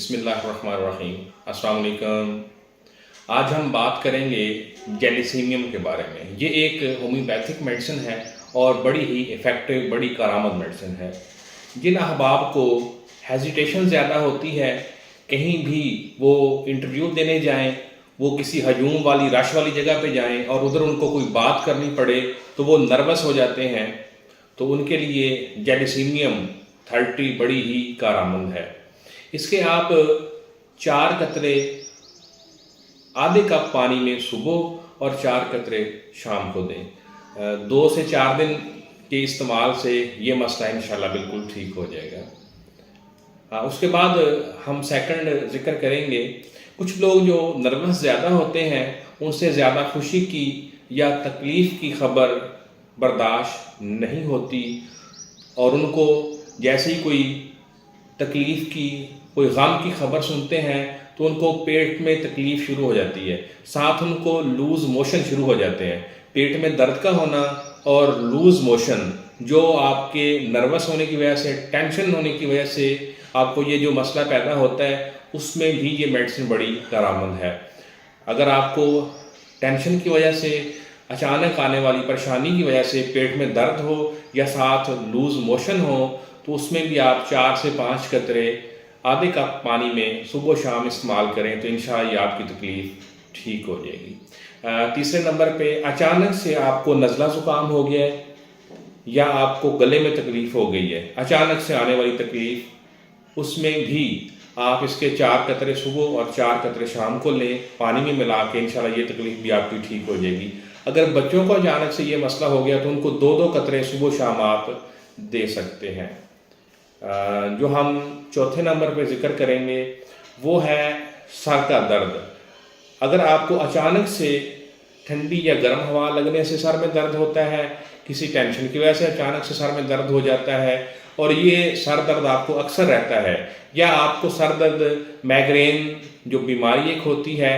बिस्मिल्लाहिर्रहमानिर्रहीम। अस्सलाम वालेकुम। आज हम बात करेंगे जेलिसीमियम के बारे में। ये एक होम्योपैथिक मेडिसिन है और बड़ी ही इफ़ेक्टिव, बड़ी कारामद मेडिसिन है। जिन अहबाब को हेजिटेशन ज़्यादा होती है, कहीं भी वो इंटरव्यू देने जाएं, वो किसी हजूम वाली रश वाली जगह पे जाएं और उधर उनको कोई बात करनी पड़े तो वो नर्वस हो जाते हैं, तो उनके लिए जेलिसीमियम 30 बड़ी ही कारामद है। इसके आप 4 कतरे आधे कप पानी में सुबह और 4 कतरे शाम को दें। 2 से 4 दिन के इस्तेमाल से ये मसला इंशाल्लाह बिल्कुल ठीक हो जाएगा। उसके बाद हम सेकंड जिक्र करेंगे। कुछ लोग जो नर्वस ज़्यादा होते हैं, उनसे ज़्यादा खुशी की या तकलीफ़ की खबर बर्दाश्त नहीं होती और उनको जैसे ही कोई तकलीफ़ की, कोई गम की खबर सुनते हैं तो उनको पेट में तकलीफ़ शुरू हो जाती है, साथ उनको लूज़ मोशन शुरू हो जाते हैं। पेट में दर्द का होना और लूज़ मोशन जो आपके नर्वस होने की वजह से, टेंशन होने की वजह से आपको ये जो मसला पैदा होता है, उसमें भी ये मेडिसिन बड़ी कारामद है। अगर आपको टेंशन की वजह से, अचानक आने वाली परेशानी की वजह से पेट में दर्द हो या साथ लूज़ मोशन हो, तो उसमें भी आप 4 से 5 कतरे आधे कप पानी में सुबह शाम इस्तेमाल करें तो इंशाअल्लाह आपकी तकलीफ़ ठीक हो जाएगी। तीसरे नंबर पे अचानक से आपको नज़ला ज़ुकाम हो गया है या आपको गले में तकलीफ़ हो गई है, अचानक से आने वाली तकलीफ़, उसमें भी आप इसके 4 कतरे सुबह और 4 कतरे शाम को लें, पानी में मिला के इंशाअल्लाह ये तकलीफ़ भी आपकी ठीक हो जाएगी। अगर बच्चों को अचानक से ये मसला हो गया तो उनको 2-2 कतरे सुबह शाम आप दे सकते हैं। जो हम चौथे नंबर पे ज़िक्र करेंगे वो है सर का दर्द। अगर आपको अचानक से ठंडी या गर्म हवा लगने से सर में दर्द होता है, किसी टेंशन की वजह से अचानक से सर में दर्द हो जाता है और ये सर दर्द आपको अक्सर रहता है, या आपको सर दर्द माइग्रेन जो बीमारी एक होती है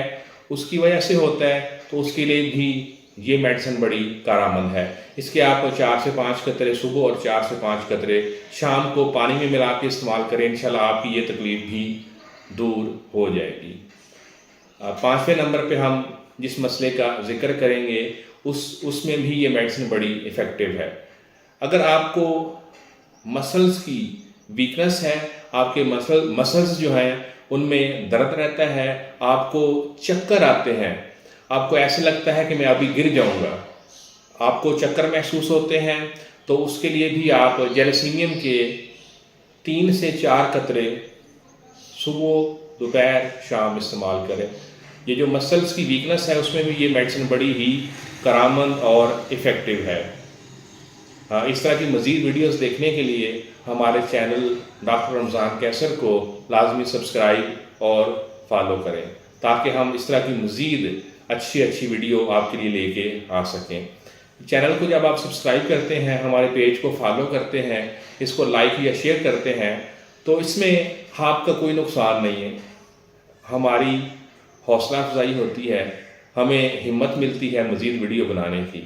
उसकी वजह से होता है, तो उसके लिए भी ये मेडिसिन बड़ी कारामद है। इसके आप 4 से 5 कतरे सुबह और 4 से 5 कतरे शाम को पानी में मिला के इस्तेमाल करें, इंशाल्लाह आपकी ये तकलीफ़ भी दूर हो जाएगी। 5वें नंबर पे हम जिस मसले का जिक्र करेंगे उसमें भी ये मेडिसिन बड़ी इफ़ेक्टिव है। अगर आपको मसल्स की वीकनेस है, आपके मसल्स जो हैं उनमें दर्द रहता है, आपको चक्कर आते हैं, आपको ऐसे लगता है कि मैं अभी गिर जाऊंगा, आपको चक्कर महसूस होते हैं, तो उसके लिए भी आप जेलिसीमियम के 3 से 4 कतरे सुबह, दोपहर, शाम इस्तेमाल करें। ये जो मसल्स की वीकनेस है उसमें भी ये मेडिसिन बड़ी ही कारामद और इफ़ेक्टिव है। इस तरह की मज़ीद वीडियोस देखने के लिए हमारे चैनल डॉक्टर रमज़ान कैसर को लाजमी सब्सक्राइब और फॉलो करें, ताकि हम इस तरह की मज़ीद अच्छी वीडियो आपके लिए लेके आ सकें। चैनल को जब आप सब्सक्राइब करते हैं, हमारे पेज को फॉलो करते हैं, इसको लाइक या शेयर करते हैं, तो इसमें आपका कोई नुकसान नहीं है, हमारी हौसला अफजाई होती है, हमें हिम्मत मिलती है मज़ीद वीडियो बनाने की।